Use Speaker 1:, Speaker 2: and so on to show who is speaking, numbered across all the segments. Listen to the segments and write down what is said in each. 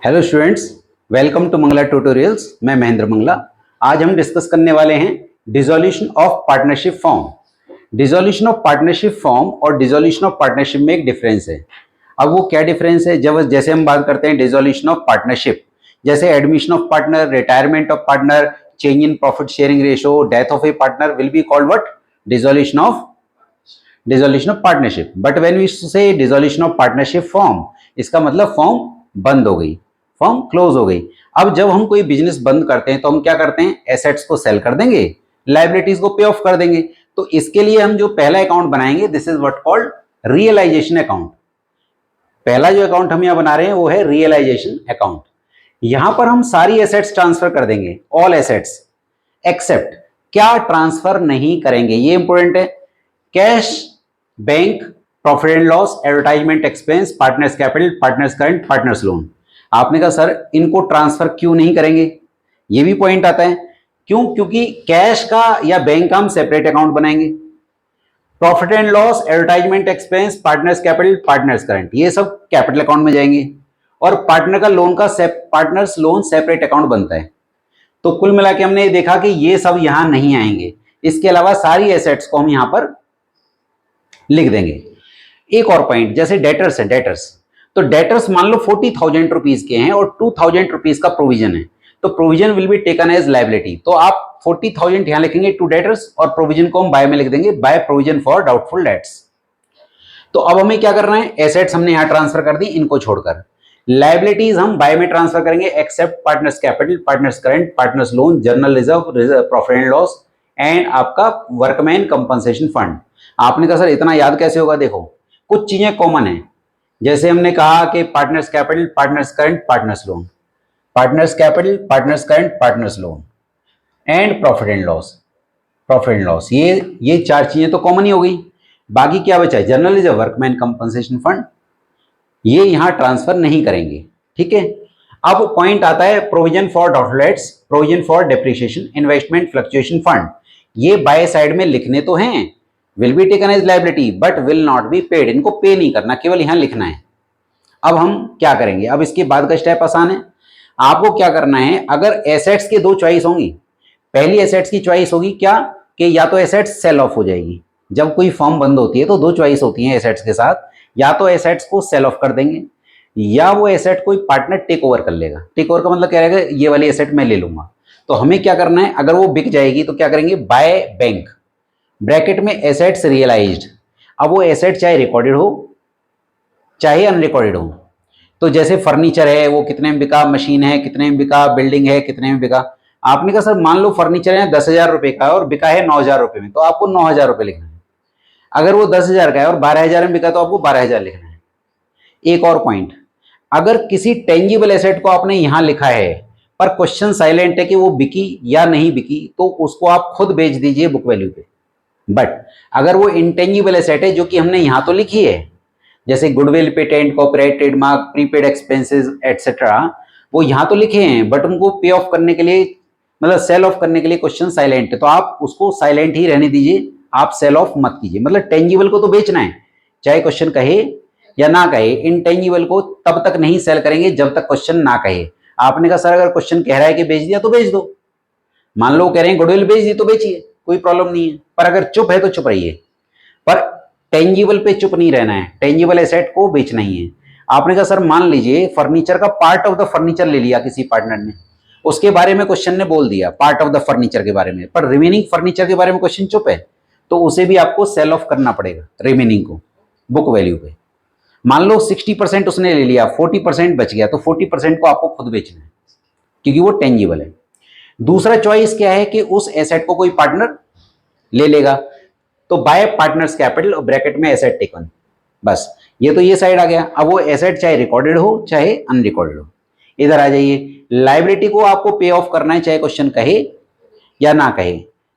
Speaker 1: Hello students, welcome to Mangla tutorials. मैं महेंद्र मंगला। आज हम डिस्कस करने वाले हैं dissolution of partnership firm. Dissolution of partnership firm और डिसोल्यूशन ऑफ पार्टनरशिप में एक डिफरेंस है। अब वो क्या डिफरेंस है? जब जैसे हम बात करते हैं डिसोल्यूशन ऑफ पार्टनरशिप, जैसे admission of partner, retirement of partner, change in profit sharing ratio, death of a partner will be called what? Dissolution of partnership. But when we say dissolution of partnership firm, इसका मतलब form बंद हो गई, form close हो गई। अब जब हम कोई बिजनेस बंद करते हैं तो हम क्या करते हैं? एसेट्स को सेल कर देंगे, लायबिलिटीज को पे ऑफ कर देंगे। तो इसके लिए हम जो पहला अकाउंट बनाएंगे, this is what called realisation account. पहला जो अकाउंट हम यहां बना रहे हैं वो है रियलाइजेशन अकाउंट। यहां पर हम सारी एसेट्स ट्रांसफर कर देंगे, ऑल एसेट्स एक्सेप्ट, क्या ट्रांसफर नहीं करेंगे, ये इंपॉर्टेंट है, cash, bank, profit and loss, advertisement expense, partners capital, partners current, partners loan. आपने कहा सर इनको ट्रांसफर क्यों नहीं करेंगे? ये भी पॉइंट आता है। क्यों? क्योंकि कैश का या बैंक का हम सेपरेट अकाउंट बनाएंगे, profit and loss, advertisement expense, partners capital, partners current, ये सब कैपिटल अकाउंट में जाएंगे, और पार्टनर का लोन का पार्टनर्स लोन सेपरेट अकाउंट बनता है। तो कुल मिला के हमने देखा कि ये सब यहां नहीं आएंगे। इसके अलावा सारी एसेट्स को हम यहां पर लिख देंगे। एक और पॉइंट, जैसे डेटर्स है, डेटर्स, तो डेटर्स मान लो 40,000 रुपीज के हैं और 2,000 रुपीज का प्रोविजन है, तो provision will be taken as liability. तो आप 40,000 यहां लिखेंगे टू डेटर्स, और प्रोविजन को हम बाय में लिख देंगे, by provision for doubtful debts. तो अब हमें क्या करना है? एसेट्स हमने यहां ट्रांसफर कर दी, इनको छोड़कर लायबिलिटीज हम बाय में ट्रांसफर करेंगे, except partners capital, partners current, partners loan, general reserve, profit and loss, and आपका वर्कमैन कंपनसेशन फंड। आपने कहा सर इतना याद कैसे होगा? देखो कुछ चीजें कॉमन है, जैसे हमने कहा कि partners capital, partners current, partners loan, partners capital, partners current, partners loan, and profit and loss, profit and loss, ये चार चीजें तो कॉमन ही हो गई। बाकी क्या बचा है? General reserve, workman compensation fund, ये यहां ट्रांसफर नहीं करेंगे। ठीक है। अब पॉइंट आता है प्रोविजन फॉर डॉटलेट्स, provision for depreciation, investment fluctuation fund. ये बाय साइड में लिखने तो हैं, will be taken as liability but will not be paid, इनको पे नहीं करना, केवल यहां लिखना है। अब हम क्या करेंगे? अब इसके बाद का स्टेप आसान है। आपको क्या करना है? अगर एसेट्स की दो चॉइस होंगी, पहली एसेट्स की चॉइस होगी क्या कि या तो एसेट्स सेल ऑफ हो जाएगी। जब कोई फर्म बंद होती है तो दो चॉइस होती है एसेट्स के साथ, या तो एसेट्स को सेल ऑफ कर देंगे या वो एसेट कोई पार्टनर टेक ओवर कर लेगा। टेक ओवर का मतलब क्या रहेगा? ये वाली एसेट मैं ले लूंगा। तो हमें क्या करना है? अगर वो बिक जाएगी तो क्या करेंगे? बाय बैंक, ब्रैकेट में एसेट्स रियलाइज्ड। अब वो एसेट चाहे रिकॉर्डेड हो चाहे अनरिकॉर्डेड हो। तो जैसे फर्नीचर है वो कितने में बिका, मशीन है कितने में बिका, बिल्डिंग है कितने में बिका। आपने कहा सर मान लो फर्नीचर है 10,000 रुपए का और बिका है 9,000 रुपए में, तो आपको 9,000 रुपए लिखना है। अगर वो 10,000 का है और 12,000 में बिका तो आपको 12,000 लिखना है। एक और पॉइंट, अगर किसी टेंजिबल एसेट को आपने यहां लिखा है पर क्वेश्चन साइलेंट है कि वो बिकी या नहीं बिकी, तो उसको आप खुद बेच दीजिए बुक वैल्यू पे। बट अगर वो इंटेंजिबल एसेट है जो कि हमने यहां तो लिखी है, जैसे goodwill, patent, copyright, trademark, prepaid expenses etcetera, वो यहां तो लिखे हैं बट उनको पे ऑफ करने के लिए, मतलब सेल ऑफ करने के लिए क्वेश्चन साइलेंट है, तो आप उसको साइलेंट ही रहने दीजिए, आप सेल ऑफ मत कीजिए। मतलब टेंजिबल को तो बेचना है, चाहे क्वेश्चन कहे या ना कहे। इनटेंजिबल को तब तक नहीं सेल करेंगे जब तक क्वेश्चन ना कहे। आपने कहा सर अगर क्वेश्चन कह रहा है कि बेच दिया तो बेच दो, मान लो कह रहे हैं गुडविल बेच दी तो बेचिए, कोई प्रॉब्लम नहीं है। पर अगर चुप है तो चुप रहिए, पर टेंजिबल पे चुप नहीं रहना है, टेंजिबल एसेट को बेचना ही है। आपने कहा सर मान लीजिए फर्नीचर का पार्ट ऑफ द फर्नीचर ले लिया किसी पार्टनर ने, उसके बारे में क्वेश्चन ने बोल दिया पार्ट ऑफ द फर्नीचर के बारे में, पर रिमेनिंग फर्नीचर के बारे में क्वेश्चन चुप है, तो उसे भी आपको सेल ऑफ करना पड़ेगा रिमेनिंग को बुक वैल्यू पे। मान लो 60% उसने ले लिया, 40% बच गया, तो 40% को आपको खुद बेचना है क्योंकि वो टेंजिबल है। दूसरा चॉइस क्या है कि उस एसेट को कोई पार्टनर ले लेगा, तो बाय पार्टनर्स कैपिटल और ब्रैकेट में एसेट टेकन, बस ये तो ये साइड आ गया। अब वो एसेट चाहे रिकॉर्डेड हो चाहे अनरिकॉर्डेड हो। इधर आ जाइए, लायबिलिटी को आपको पे ऑफ करना है चाहे क्वेश्चन कहे या ना कहे।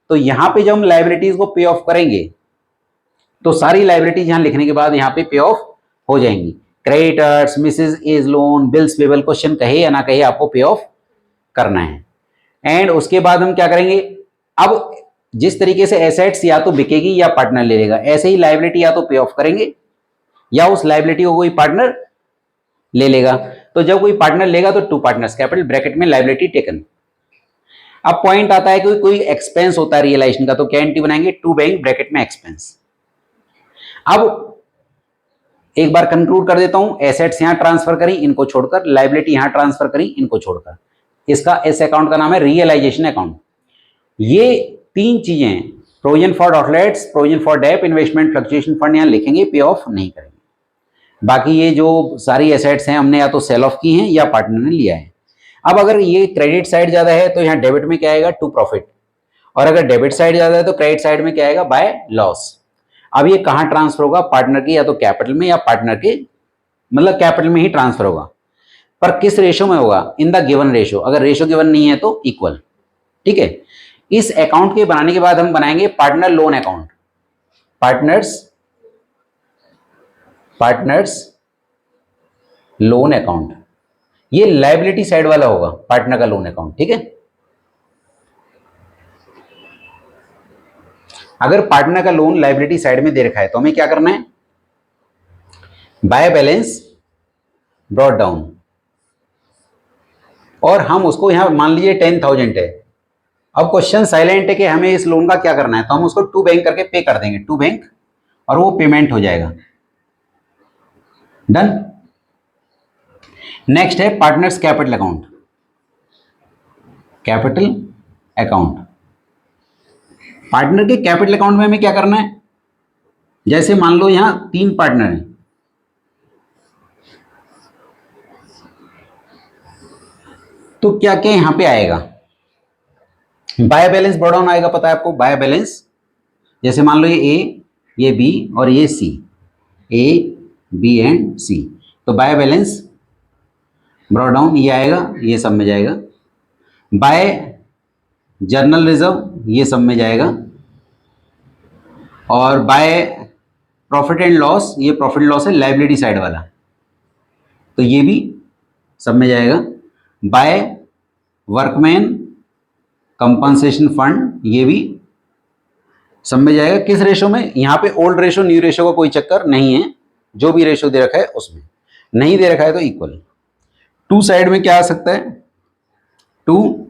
Speaker 1: तो यहां पे जब हम लायबिलिटीज को पे ऑफ करेंगे तो सारी लायबिलिटीज यहां लिखने के बाद यहां पे पे ऑफ हो जाएंगी। Creditors, Mrs A's loan, bills payable, question कहे या ना कहे आपको पे ऑफ करना है। एंड उसके बाद हम क्या करेंगे? अब जिस तरीके से एसेट्स या तो बिकेगी या पार्टनर ले लेगा, ऐसे ही लायबिलिटी या तो पे ऑफ करेंगे या उस लायबिलिटी को कोई पार्टनर ले लेगा। तो जब कोई पार्टनर लेगा तो टू पार्टनर्स कैपिटल ब्रैकेट में लायबिलिटी टेकन। अब पॉइंट आता है कि कोई एक्सपेंस होता है रियलाइजेशन का, तो क्या एंट्री बनाएंगे, टू बैंक ब्रैकेट में एक्सपेंस। अब एक बार कंक्लूड कर देता हूं, एसेट्स यहां ट्रांसफर करी इनको छोड़कर, लायबिलिटी यहां ट्रांसफर करी इनको छोड़कर, इसका इस अकाउंट का नाम है रियलाइजेशन अकाउंट। ये तीन चीजें, provision for outlets, provision for dep, investment fluctuation fund, यहां लिखेंगे, पे ऑफ नहीं करेंगे। बाकी ये जो सारी एसेट्स हैं हमने या तो सेल ऑफ की हैं या पार्टनर ने लिया है। अब अगर ये क्रेडिट साइड ज्यादा है तो यहाँ डेबिट में क्या आएगा, टू प्रॉफिट, और अगर डेबिट साइड ज्यादा है तो क्रेडिट साइड में क्या आएगा, बाय लॉस। अब ये कहां ट्रांसफर होगा, पार्टनर के या तो कैपिटल में या पार्टनर के, मतलब कैपिटल में ही ट्रांसफर होगा, पर किस रेशो में होगा, इन द गिवन रेशो। अगर रेशो गिवन नहीं है तो इक्वल। ठीक है, इस अकाउंट के बनाने के बाद हम बनाएंगे partner loan account, partners loan account. ये लायबिलिटी साइड वाला होगा पार्टनर का लोन अकाउंट। ठीक है, अगर पार्टनर का लोन लायबिलिटी साइड में दे रखा है तो हमें क्या करना है, बाय बैलेंस ब्रॉट डाउन, और हम उसको यहां मान लीजिए 10,000 है। अब क्वेश्चन साइलेंट है कि हमें इस लोन का क्या करना है, तो हम उसको टू बैंक करके पे कर देंगे, टू बैंक, और वो पेमेंट हो जाएगा। डन। नेक्स्ट है partners capital account, capital account. Partner के कैपिटल अकाउंट में हमें क्या करना है, जैसे मान लो यहां तीन पार्टनर हैं, तो क्या क्या यहां पे आएगा, बाय बैलेंस ब्रॉट डाउन आएगा, पता है आपको बाय बैलेंस। जैसे मान लो ये ए, ये बी और ये सी, ए बी एंड सी, तो बाय बैलेंस ब्रॉट डाउन ये आएगा, ये सब में जाएगा। बाय जर्नल रिजर्व ये सब में जाएगा, और बाय प्रॉफिट एंड लॉस, ये प्रॉफिट लॉस है लायबिलिटी साइड वाला, तो ये भी सब में जाएगा। बाय वर्कमैन कंपनसेशन फंड, ये भी सब में जाएगा। किस रेशो में, यहाँ पे ओल्ड रेशो न्यू रेशो का कोई चक्कर नहीं है, जो भी रेशो दे रखा है उसमें, नहीं दे रखा है तो इक्वल। टू साइड में क्या आ सकता है, to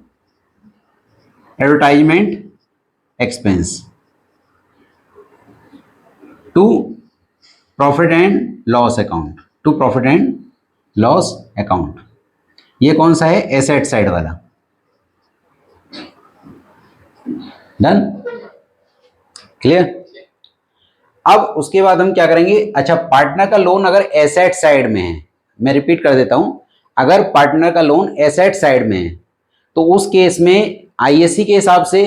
Speaker 1: advertisement expense, to profit and loss account, to profit and loss account. ये कौन सा है, एसेट साइड वाला। Done, clear. अब उसके बाद हम क्या करेंगे, अच्छा पार्टनर का लोन अगर एसेट साइड में है, मैं रिपीट कर देता हूं, अगर पार्टनर का लोन एसेट साइड में है तो उस केस में आईएससी के हिसाब से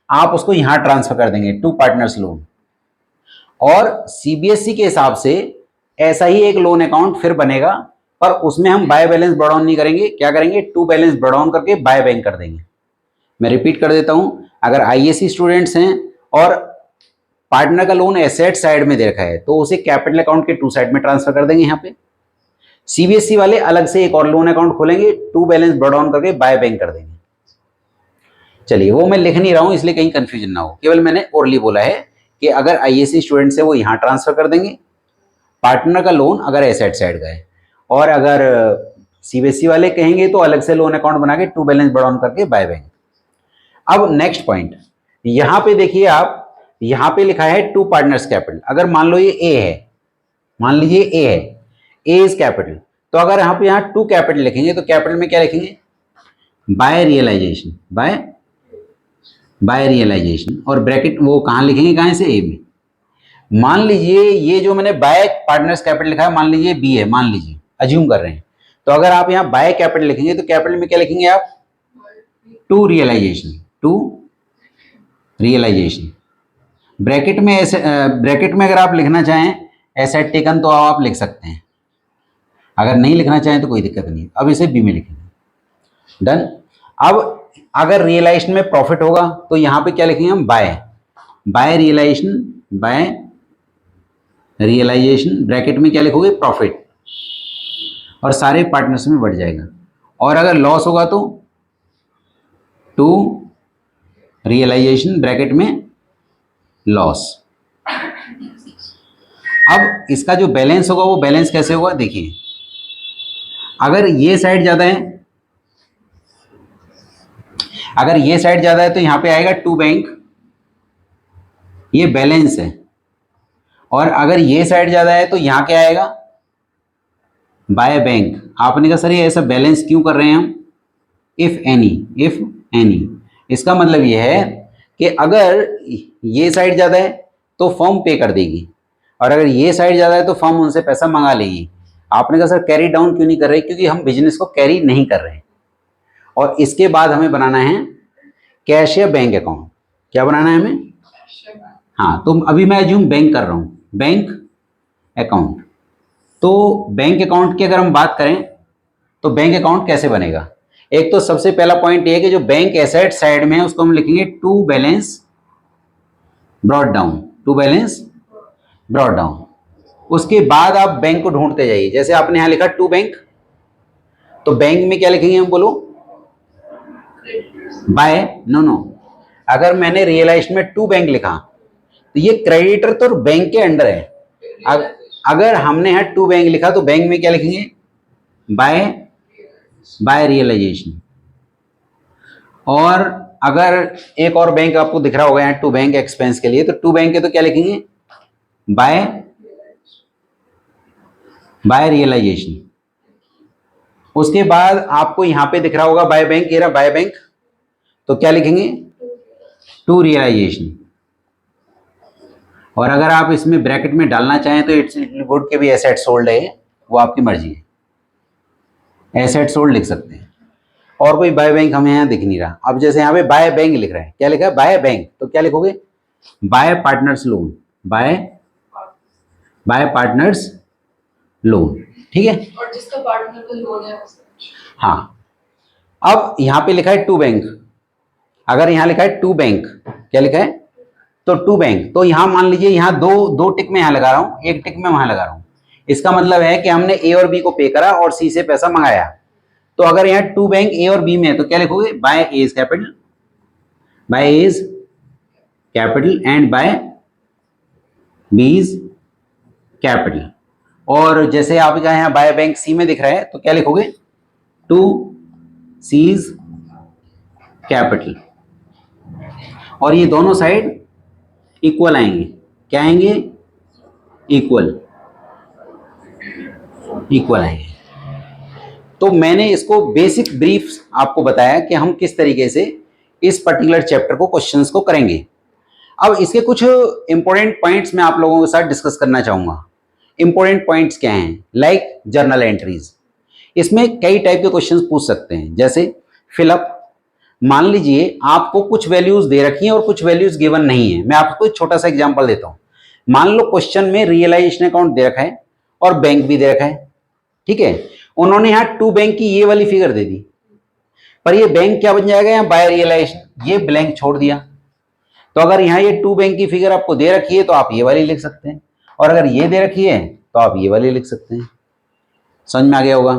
Speaker 1: आप उसको यहां ट्रांसफर कर देंगे, टू पार्टनर्स लोन। और सीबीएसई के हिसाब से ऐसा ही एक लोन अकाउंट फिर बनेगा, पर उसमें हम बाय बैलेंस ब्रॉट डाउन नहीं करेंगे, क्या करेंगे, टू बैलेंस ब्रॉट डाउन करके बाय बैंक कर देंगे। मैं रिपीट कर देता हूं, अगर आईएससी स्टूडेंट्स हैं और पार्टनर का लोन एसेट साइड में दे रखा है तो उसे कैपिटल अकाउंट के टू साइड में ट्रांसफर कर देंगे। यहाँ पे सीबीएसई वाले अलग से एक और लोन अकाउंट खोलेंगे, टू बैलेंस ब्रॉट डाउन करके बाय बैंक कर देंगे। चलिए, वो मैं लिख नहीं रहा हूं इसलिए कहीं कंफ्यूजन ना हो, केवल मैंने ओरली बोला है कि अगर आईएससी स्टूडेंट्स है वो यहां ट्रांसफर कर देंगे पार्टनर का लोन अगर एसेट साइड का है, और अगर सीबीएसई वाले कहेंगे तो अलग से लोन अकाउंट बना के टू बैलेंस ब्रॉट डाउन करके बाय बैंक। अब नेक्स्ट पॉइंट, यहां पे देखिए आप, यहां पे लिखा है टू पार्टनर्स कैपिटल। अगर मान लो ये ए है, मान लीजिए ए है, ए इज कैपिटल, तो अगर यहां पे यहां टू कैपिटल लिखेंगे तो कैपिटल में क्या लिखेंगे, बाय रियलाइजेशन, बाय रियलाइजेशन, और ब्रैकेट वो कहां लिखेंगे, कहां से, ए में। मान लीजिए ये जो मैंने बाय पार्टनर्स कैपिटल लिखा है, मान लीजिए बी है, मान लीजिए अज्यूम कर रहे हैं, तो अगर आप यहां बाय कैपिटल लिखेंगे तो कैपिटल में क्या लिखेंगे आप, to realisation, to realisation. Bracket में ऐसे, ब्रैकेट में अगर आप लिखना चाहें एसेट टेकन तो आप लिख सकते हैं, अगर नहीं लिखना चाहें तो कोई दिक्कत नहीं। अब इसे बी में लिखेंगे। डन। अब अगर रियलाइजेशन में प्रॉफिट होगा तो यहां पे क्या लिखेंगे हम, by realisation, by realisation, bracket में क्या लिखोगे, प्रॉफिट, और सारे पार्टनर्स में बढ़ जाएगा। और अगर लॉस होगा तो टू रियलाइजेशन, ब्रैकेट में लॉस। अब इसका जो बैलेंस होगा वो बैलेंस कैसे होगा, देखिए अगर ये साइड ज्यादा है, अगर ये साइड ज्यादा है तो यहां पे आएगा टू बैंक, ये बैलेंस है। और अगर ये साइड ज्यादा है तो यहां क्या आएगा, बाय बैंक। आपने कहा सर ये ऐसा बैलेंस क्यों कर रहे हैं हम, इफ एनी, इफ एनी। इसका मतलब ये है कि अगर ये साइड ज्यादा है तो फर्म पे कर देगी, और अगर ये साइड ज्यादा है तो फर्म उनसे पैसा मंगा लेगी। आपने कहा सर कैरी डाउन क्यों नहीं कर रहे, क्योंकि हम बिजनेस को कैरी नहीं कर रहे हैं। और इसके बाद हमें बनाना है कैश या बैंक अकाउंट। क्या बनाना है हमें, हाँ, तो अभी मैं एज्यूम बैंक कर रहा हूं, बैंक अकाउंट। तो बैंक अकाउंट की अगर हम बात करें तो बैंक अकाउंट कैसे बनेगा, एक तो सबसे पहला पॉइंट ये है कि जो बैंक एसेट साइड में है उसको हम लिखेंगे to balance brought down, to balance brought down. उसके बाद आप बैंक को ढूंढते जाइए, जैसे आपने यहां लिखा टू बैंक, तो बैंक में क्या लिखेंगे हम, बोलो, बाय, नो, अगर मैंने रियलाइज में टू बैंक लिखा तो ये क्रेडिटर तो बैंक के अंडर है। अगर हमने यहां टू बैंक लिखा तो बैंक में क्या लिखेंगे, बाय रियलाइजेशन। और अगर एक और बैंक आपको दिख रहा होगा यहाँ टू बैंक एक्सपेंस के लिए, तो टू बैंक के तो क्या लिखेंगे, बाय रियलाइजेशन। उसके बाद आपको यहां पे दिख रहा होगा बाय बैंक, ये रहा बाय बैंक, तो क्या लिखेंगे, टू रियलाइजेशन। और अगर आप इसमें ब्रैकेट में डालना चाहें तो इट्स गुड के भी एसेट सोल्ड है, वो आपकी मर्जी है, एसेट सोल्ड लिख सकते हैं। और कोई बाय बैंक हमें यहाँ दिख नहीं रहा। अब जैसे यहाँ पे बाय बैंक लिख रहा है, क्या लिखा है, बाय बैंक, तो क्या लिखोगे, bye partners loan, bye partners loan, ठीक है।
Speaker 2: और जिसका पार्टनर का लोन है
Speaker 1: हाँ, अब यहाँ पे लिखा है टू बैंक, अगर यहाँ लिखा है टू बैंक, क्या लिखा है, तो टू बैंक, तो यहां मान लीजिए यहाँ दो टिक में यहां लगा रहा हूं, एक टिक में वहां लगा रहा हूं। इसका मतलब है कि हमने ए और बी को पे करा और सी से पैसा मंगाया। तो अगर यहाँ टू बैंक ए और बी में है तो क्या लिखोगे, by A's capital, by A's capital and by B's capital. और जैसे आपका यहाँ बाय बैंक सी में दिख रहा है तो क्या लिखोगे, टू सीज कैपिटल। और ये दोनों साइड इक्वल आएंगे, क्या आएंगे, इक्वल आएंगे। तो मैंने इसको बेसिक ब्रीफ आपको बताया कि हम किस तरीके से इस पर्टिकुलर चैप्टर को, क्वेश्चंस को करेंगे। अब इसके कुछ इंपॉर्टेंट पॉइंट्स मैं आप लोगों के साथ डिस्कस करना चाहूंगा। इंपॉर्टेंट पॉइंट्स क्या हैं, लाइक जर्नल एंट्रीज। इसमें कई टाइप के क्वेश्चंस पूछ सकते हैं, जैसे फिलअप। मान लीजिए आपको कुछ वैल्यूज दे रखी हैं और कुछ वैल्यूज गिवन नहीं है। मैं आपको एक छोटा सा एग्जांपल देता हूं। मान लो क्वेश्चन में रियलाइजेशन अकाउंट दे रखा है और बैंक भी दे रखा है, ठीक है। उन्होंने यहां टू बैंक की ये वाली फिगर दे दी, पर ये बैंक क्या बन जाएगा, यहाँ बाय रियलाइजेशन, ये ब्लैंक छोड़ दिया। तो अगर यहाँ ये टू बैंक की फिगर आपको दे रखी है तो आप ये वाली लिख सकते हैं, और अगर ये दे रखी है तो आप ये वाली लिख सकते हैं। समझ में आ गया होगा।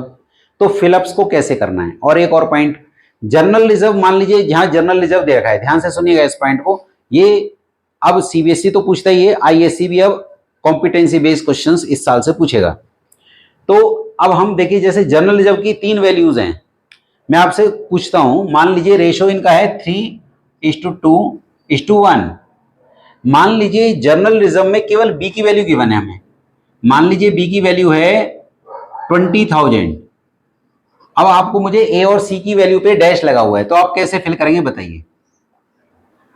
Speaker 1: तो फिलअप्स को कैसे करना है। और एक और पॉइंट, जर्नल रिजर्व। मान लीजिए यहां जर्नल रिजर्व दे रखा है, ध्यान से सुनिएगा इस पॉइंट को। ये अब सीबीएसई तो पूछता ही है, आईएससी भी अब कॉम्पिटेंसी बेस्ड क्वेश्चंस इस साल से पूछेगा। तो अब हम देखिए, जैसे जर्नल रिजर्व की 3 वैल्यूज हैं, मैं आपसे पूछता हूं, मान लीजिए रेशो इनका है 3:2:1। मान लीजिए जर्नल रिजर्व में केवल बी की वैल्यू गिवन है हमें। मान लीजिए बी की वैल्यू है 20,000। अब आपको मुझे ए और सी की वैल्यू पे डैश लगा हुआ है, तो आप कैसे फिल करेंगे बताइए।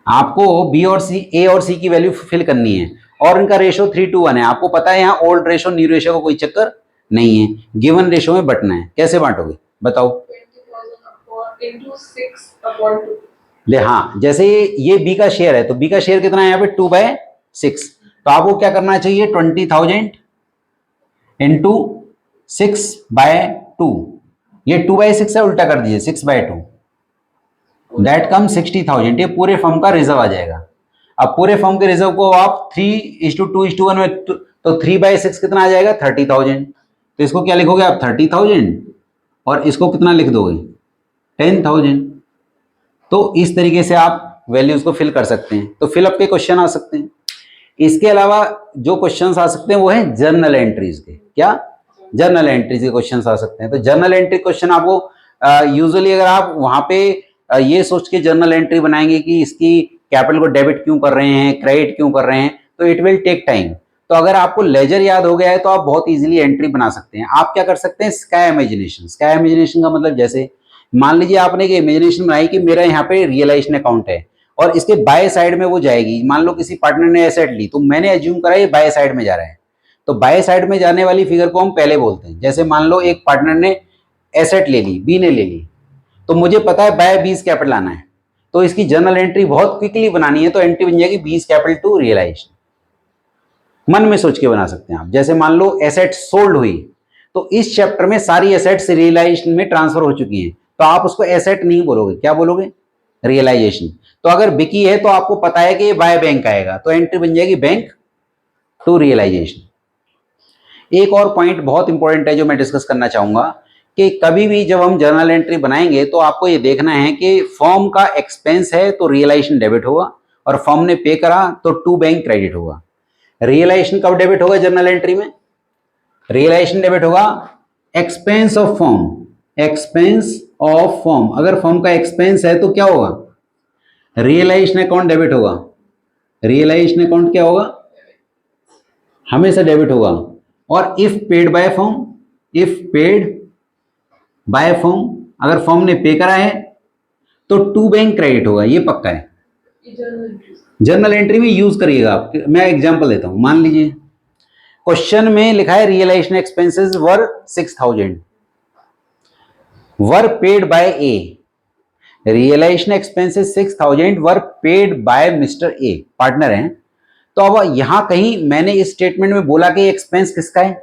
Speaker 1: आपको बी और सी, ए और सी की वैल्यू फिल करनी है, और इनका रेशो 3:1 है। आपको पता है यहाँ ओल्ड रेशो न्यू रेशो का कोई चक्कर नहीं है, गिवन रेशो में बंटना है। कैसे बांटोगे बताओ।
Speaker 2: 20,000
Speaker 1: ले हाँ, जैसे ये बी का शेयर है तो बी का शेयर कितना है यहाँ पे 2/6। तो आपको क्या करना चाहिए, 20,000 इंटू 6/2। ये 2/6 है, उल्टा कर दीजिए 6/2, दैट कम 60,000। ये पूरे फर्म का रिजर्व आ जाएगा। अब पूरे फर्म के रिजर्व को आप 3:2:1 में, तो 3/6 कितना आ जाएगा, 30,000। तो इसको क्या लिखोगे आप, 30,000, और इसको कितना लिख दोगे, 10,000। तो इस तरीके से आप वैल्यूज को फिल कर सकते हैं। तो फिलअप के क्वेश्चन आ सकते हैं। इसके अलावा जो क्वेश्चंस आ सकते हैं वो है जर्नल एंट्रीज के। क्या, जर्नल एंट्री के क्वेश्चन आ सकते हैं। तो जर्नल एंट्री क्वेश्चन आपको यूजुअली अगर आप वहां पे ये सोच के जर्नल एंट्री बनाएंगे कि इसकी कैपिटल को डेबिट क्यों कर रहे हैं, क्रेडिट क्यों कर रहे हैं, तो इट विल टेक टाइम। तो अगर आपको लेजर याद हो गया है तो आप बहुत इजीली एंट्री बना सकते हैं। आप क्या कर सकते हैं, स्काई इमेजिनेशन। स्काई इमेजिनेशन का मतलब जैसे मान लीजिए आपने एक इमेजिनेशन बनाई कि मेरा यहाँ पे रियलाइजेशन अकाउंट है और इसके बाय साइड में वो जाएगी। मान लो किसी पार्टनर ने एसेट ली तो मैंने एज्यूम करा ये बाय साइड में जा रहा है, तो बाय साइड में जाने वाली फिगर को हम पहले बोलते हैं। जैसे मान लो एक पार्टनर ने एसेट ले ली, बी ने ले ली, तो मुझे पता है बाय बीस कैपिटल आना है, तो इसकी जर्नल एंट्री बहुत क्विकली बनानी है, तो एंट्री बन जाएगी बीस कैपिटल टू रियलाइजेशन। मन में सोच के बना सकते हैं आप। जैसे मान लो एसेट सोल्ड हुई, तो इस चैप्टर में सारी एसेट्स रियलाइजेशन में ट्रांसफर हो चुकी हैं, तो आप उसको एसेट नहीं बोलोगे, क्या बोलोगे, रियलाइजेशन। तो अगर बिकी है तो आपको पता है कि ये बाय बैंक आएगा, तो एंट्री बन जाएगी बैंक टू रियलाइजेशन। एक और पॉइंट बहुत इंपॉर्टेंट है जो मैं डिस्कस करना चाहूंगा कि कभी भी जब हम जर्नल एंट्री बनाएंगे तो आपको ये देखना है कि फर्म का एक्सपेंस है तो रियलाइजेशन डेबिट होगा, और फर्म ने पे करा तो टू बैंक क्रेडिट होगा। रियलाइजेशन कब डेबिट होगा जर्नल एंट्री में, रियलाइजेशन डेबिट होगा expense of firm, expense of firm. अगर फर्म का एक्सपेंस है तो क्या होगा, रियलाइजेशन अकाउंट डेबिट होगा। रियलाइजेशन अकाउंट क्या होगा, हमेशा डेबिट होगा। और if paid by firm, if paid by firm, अगर फर्म ने पे करा है तो टू बैंक क्रेडिट होगा, ये पक्का है। जर्नल एंट्री में यूज करिएगा आप। मैं एग्जांपल देता हूं, मान लीजिए क्वेश्चन में लिखा है realisation expenses were 6000 were paid by A. Realisation expenses 6000 were paid by mister A, partner हैं। तो अब यहां कहीं मैंने इस स्टेटमेंट में बोला कि एक्सपेंस किसका है,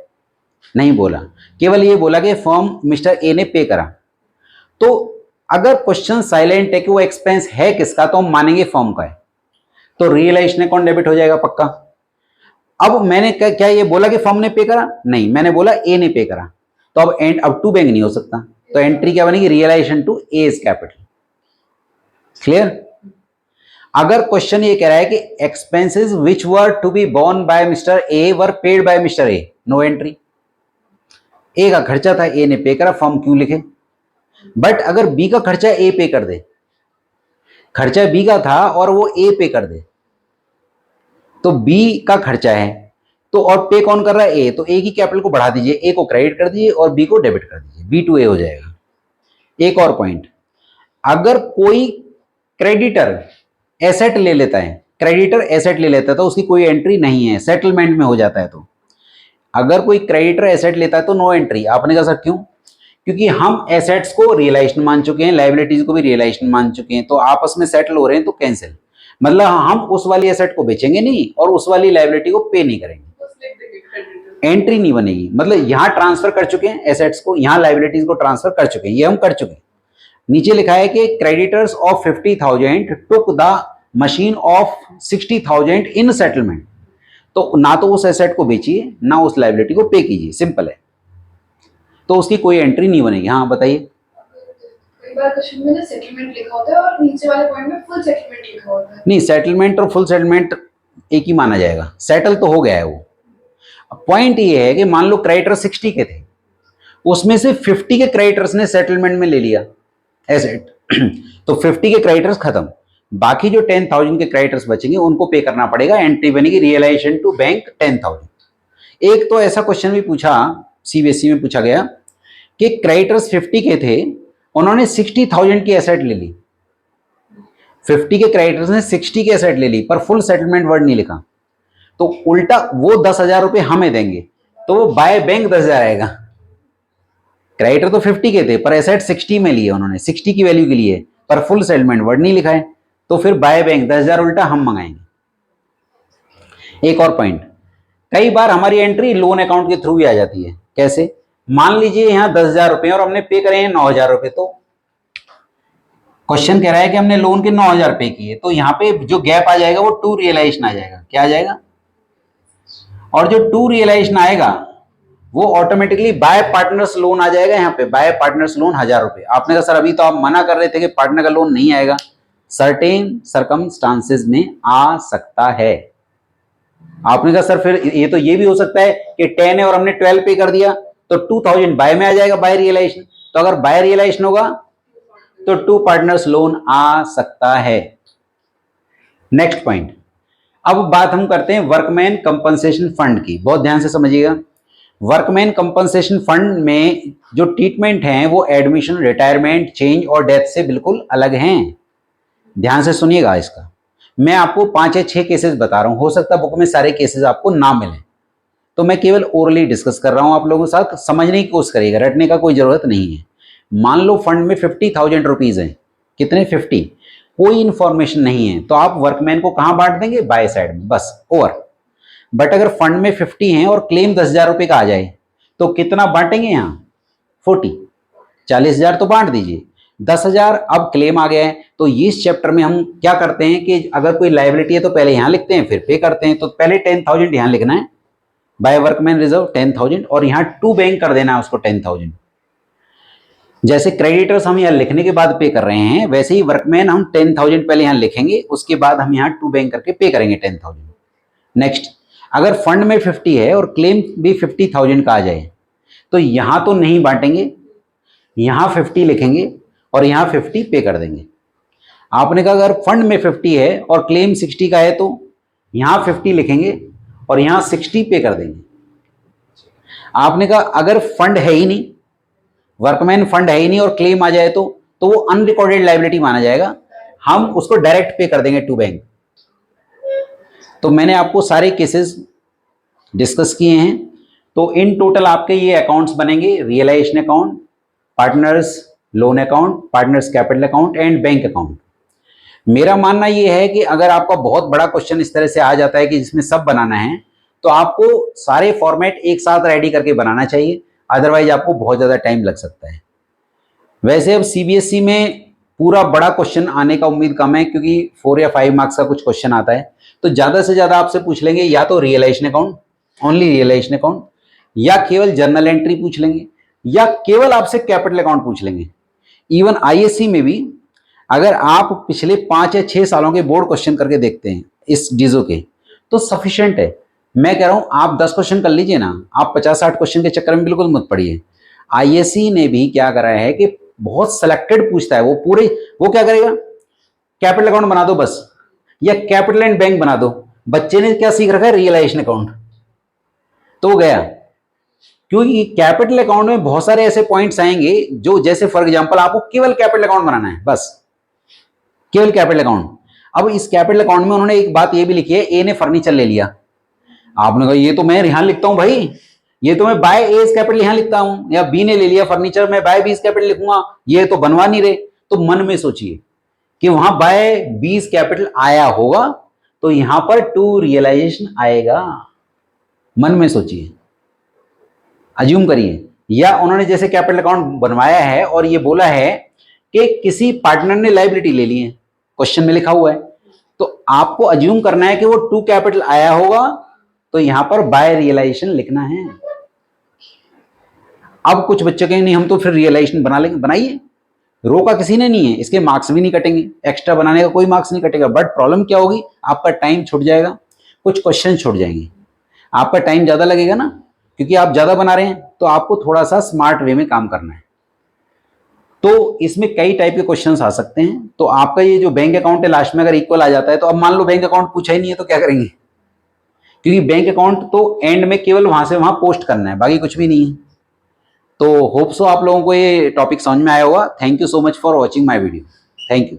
Speaker 1: नहीं बोला, केवल ये बोला कि फर्म मिस्टर ए ने पे करा। तो अगर क्वेश्चन साइलेंट है कि वो एक्सपेंस है किसका, तो हम मानेंगे फर्म का है, तो रियलाइजेशन अकाउंट डेबिट हो जाएगा पक्का। अब मैंने क्या ये बोला कि फर्म ने पे करा, नहीं, मैंने बोला ए ने पे करा, तो अब टू बैंक नहीं हो सकता, तो एंट्री क्या बनेगी, realisation to A is capital. Clear. अगर क्वेश्चन ये कह रहा है कि expenses which were to be borne by mister A were paid by mister A, no entry. A का खर्चा था, ए ने पे करा, फर्म क्यों लिखे। बट अगर बी का खर्चा ए पे कर दे, खर्चा बी का था और वो ए पे कर दे, तो बी का खर्चा है तो, और पे कौन कर रहा है, ए, तो ए की कैपिटल को बढ़ा दीजिए, ए को क्रेडिट कर दीजिए और बी को डेबिट कर दीजिए, बी टू ए हो जाएगा। एक और पॉइंट, अगर कोई क्रेडिटर एसेट ले लेता है, क्रेडिटर एसेट ले लेता है तो उसकी कोई एंट्री नहीं है, सेटलमेंट में हो जाता है। तो अगर कोई क्रेडिटर एसेट लेता है तो नो एंट्री। आपने कहा सर क्यों, क्योंकि हम एसेट्स को रियलाइजेशन मान चुके हैं, लायबिलिटीज को भी रियलाइजेशन मान चुके हैं, तो आपस में सेटल हो रहे हैं, तो कैंसिल। मतलब हम उस वाली एसेट को बेचेंगे नहीं और उस वाली लायबिलिटी को पे नहीं करेंगे, एंट्री नहीं बनेगी। मतलब यहां ट्रांसफर कर चुके हैं एसेट्स को, यहां लायबिलिटीज को ट्रांसफर कर चुके हैं, ये हम कर चुके हैं। नीचे लिखा है कि creditors of 50,000 took the machine of 60,000 in settlement. तो ना तो उस एसेट को बेचिए ना उस लायबिलिटी को पे कीजिए, सिंपल है, तो उसकी कोई एंट्री नहीं बनेगी। हाँ बताइए।
Speaker 2: कई बार क्वेश्चन में ना सेटलमेंट लिखा होता है और नीचे वाले पॉइंट में फुल सेटलमेंट लिखा होता है।
Speaker 1: नहीं, सेटलमेंट और फुल सेटलमेंट एक ही माना जाएगा, सेटल तो हो गया है वो। पॉइंट ये है कि मान लो क्रेडिटर 60 के थे, उसमें से 50 के क्रेडिटर्स ने सेटलमेंट में ले लिया एसेट तो 50 के क्रेडिटर्स खत्म, बाकी जो 10,000 के क्रेडिटर्स बचेंगे उनको पे करना पड़ेगा, एंट्री बनेगी रियलाइजेशन टू बैंक 10,000। एक तो ऐसा क्वेश्चन भी पूछा, सीबीएसई में पूछा गया कि क्रेडिटर्स 50 के थे, उन्होंने 60,000 की एसेट ले ली, 50 के क्रेडिटर्स ने 60 की एसेट ले ली पर फुल सेटलमेंट वर्ड नहीं लिखा, तो उल्टा वो 10,000 रुपए हमें देंगे, तो वो बाय बैंक 10,000 आएगा। क्रेडिटर तो 50 के थे पर एसेट 60 में लिए उन्होंने, 60 की वैल्यू के लिए, पर फुल सेटलमेंट वर्ड नहीं लिखा है, तो फिर बाय बैंक 10,000 उल्टा हम मंगाएंगे। एक और पॉइंट, कई बार हमारी एंट्री लोन अकाउंट के थ्रू भी आ जाती है। कैसे, मान लीजिए यहां 10,000 रुपए और हमने पे करे हैं 9,000 रुपए, तो क्वेश्चन कह रहा है कि हमने लोन के 9,000 पे किए, तो यहाँ पे जो गैप आ जाएगा वो टू रियलाइजेशन आ जाएगा। क्या आ जाएगा, और जो टू रियलाइजेशन आएगा वो ऑटोमेटिकली बाय पार्टनर्स लोन आ जाएगा। यहाँ पे बाय पार्टनर्स लोन 1,000 रुपए। आपने कहा सर अभी तो आप मना कर रहे थे कि पार्टनर का लोन नहीं आएगा, सर्टेन सर्कमस्टांसेस में आ सकता है। आपने कहा सर फिर ये तो ये भी हो सकता है कि 10 है और हमने 12 पे कर दिया, तो 2000 बाय में आ जाएगा, बाय रियलाइजेशन। तो अगर बाय रियलाइजेशन होगा तो 2 पार्टनर्स लोन आ सकता है। नेक्स्ट पॉइंट, अब बात हम करते हैं वर्कमैन कंपनसेशन फंड की। बहुत ध्यान से समझिएगा, वर्कमैन कंपनसेशन फंड में जो ट्रीटमेंट है वो एडमिशन, रिटायरमेंट, चेंज और डेथ से बिल्कुल अलग हैं। ध्यान से सुनिएगा इसका। मैं आपको 5 या 6 केसेस बता रहा हूं, हो सकता है बुक में सारे केसेस आपको ना मिले, तो मैं केवल ओरली डिस्कस कर रहा हूं आप लोगों के साथ। समझने की कोशिश करिएगा, रटने का कोई जरूरत नहीं है। मान लो फंड में 50,000 रुपीज है, कितने? 50, कोई इंफॉर्मेशन नहीं है, तो आप वर्कमैन को कहां बांट देंगे? बाय साइड में, बस ओवर। बट अगर फंड में 50 है और क्लेम 10,000 रुपए का आ जाए तो कितना बांटेंगे? यहां 40, 40,000 तो बांट दीजिए, 10,000 अब क्लेम आ गया है। तो इस चैप्टर में हम क्या करते हैं कि अगर कोई लायबिलिटी है तो पहले यहां लिखते हैं, फिर पे करते हैं। तो पहले 10,000 यहां लिखना है, बाय वर्कमैन रिजर्व 10,000, और यहां टू बैंक कर देना है उसको 10,000। जैसे क्रेडिटर्स हम यहां लिखने के बाद पे कर रहे हैं, वैसे ही वर्कमैन हम 10,000 पहले यहां लिखेंगे, उसके बाद हम यहां टू बैंक करके पे करेंगे 10,000। नेक्स्ट, अगर फंड में 50 है और क्लेम भी 50,000 का आ जाए तो यहां तो नहीं बांटेंगे, यहां 50 लिखेंगे और यहां 50 पे कर देंगे। आपने कहा अगर फंड में 50 है और क्लेम 60 का है तो यहां 50 लिखेंगे और यहां 60 पे कर देंगे। आपने कहा अगर फंड है ही नहीं, वर्कमैन फंड है ही नहीं और क्लेम आ जाए तो वो अनरिकॉर्डेड लायबिलिटी माना जाएगा, हम उसको डायरेक्ट पे कर देंगे टू बैंक। तो मैंने आपको सारे केसेस डिस्कस किए हैं। तो इन टोटल आपके ये अकाउंट्स बनेंगे: realisation account, partners loan account, partners capital account and bank account. मेरा मानना यह है कि अगर आपका बहुत बड़ा क्वेश्चन इस तरह से आ जाता है कि जिसमें सब बनाना है, तो आपको सारे फॉर्मेट एक साथ रेडी करके बनाना चाहिए, अदरवाइज आपको बहुत ज़्यादा टाइम लग सकता है। वैसे अब सीबीएसई में पूरा बड़ा क्वेश्चन आने का उम्मीद कम है, क्योंकि 4 या 5 मार्क्स का कुछ क्वेश्चन आता है। तो ज़्यादा से ज़्यादा आपसे पूछ लेंगे या तो realisation account, only realisation account, या केवल जर्नल एंट्री पूछ लेंगे, या केवल आपसे कैपिटल अकाउंट पूछ लेंगे। इवन आईएससी में भी अगर आप पिछले 5 या 6 सालों के बोर्ड क्वेश्चन करके देखते हैं इस डीजो के, तो सफिशिएंट है। मैं कह रहा हूं आप 10 क्वेश्चन कर लीजिए ना, आप 50-60 क्वेश्चन के चक्कर में बिल्कुल मत पड़िए। आईएससी ने भी क्या करा है कि बहुत सिलेक्टेड पूछता है, वो क्या करेगा, कैपिटल अकाउंट बना दो बस, या कैपिटल एंड बैंक बना दो। बच्चे ने क्या सीख रखा है? रियलाइजेशन अकाउंट, तो गया। क्योंकि कैपिटल अकाउंट में बहुत सारे ऐसे पॉइंट्स आएंगे जो, जैसे फॉर एग्जांपल आपको केवल कैपिटल अकाउंट बनाना है, बस केवल कैपिटल अकाउंट। अब इस कैपिटल अकाउंट में उन्होंने एक बात ये भी लिखी है, ए ने फर्नीचर ले लिया। आपने कहा ये तो मैं यहां लिखता हूं भाई, ये तो मैं बाय ए कैपिटल यहां लिखता हूं, या बी ने ले लिया फर्नीचर, मैं बाय बी कैपिटल लिखूंगा, ये तो बनवा नहीं रहे। तो मन में सोचिए कि वहां बाय बी कैपिटल आया होगा तो यहां पर टू रियलाइजेशन आएगा। मन में सोचिए, अज्यूम करिए। या उन्होंने जैसे कैपिटल अकाउंट बनवाया है और ये बोला है कि किसी पार्टनर ने लायबिलिटी ले ली है, क्वेश्चन में लिखा हुआ है, तो आपको अज्यूम करना है कि वो टू कैपिटल आया होगा, तो यहां पर बाय रियलाइजेशन लिखना है। अब कुछ बच्चों के नहीं, हम तो फिर रियलाइजेशन बना लेंगे, बनाइए, रोका किसी ने नहीं है, इसके मार्क्स भी नहीं कटेंगे, एक्स्ट्रा बनाने का कोई मार्क्स नहीं कटेगा। बट प्रॉब्लम क्या होगी, आपका टाइम छूट जाएगा, कुछ क्वेश्चन छूट जाएंगे, आपका टाइम ज्यादा लगेगा ना, क्योंकि आप ज्यादा बना रहे हैं। तो आपको थोड़ा सा स्मार्ट वे में काम करना है। तो इसमें कई टाइप के क्वेश्चंस आ सकते हैं। तो आपका ये जो बैंक अकाउंट है लास्ट में अगर इक्वल आ जाता है, तो अब मान लो बैंक अकाउंट पूछा ही नहीं है तो क्या करेंगे, क्योंकि बैंक अकाउंट तो एंड में केवल वहां से वहां पोस्ट करना है, बाकी कुछ भी नहीं है। तो होप सो आप लोगों को ये टॉपिक समझ में आया होगा। Thank you so much for watching my video. Thank you.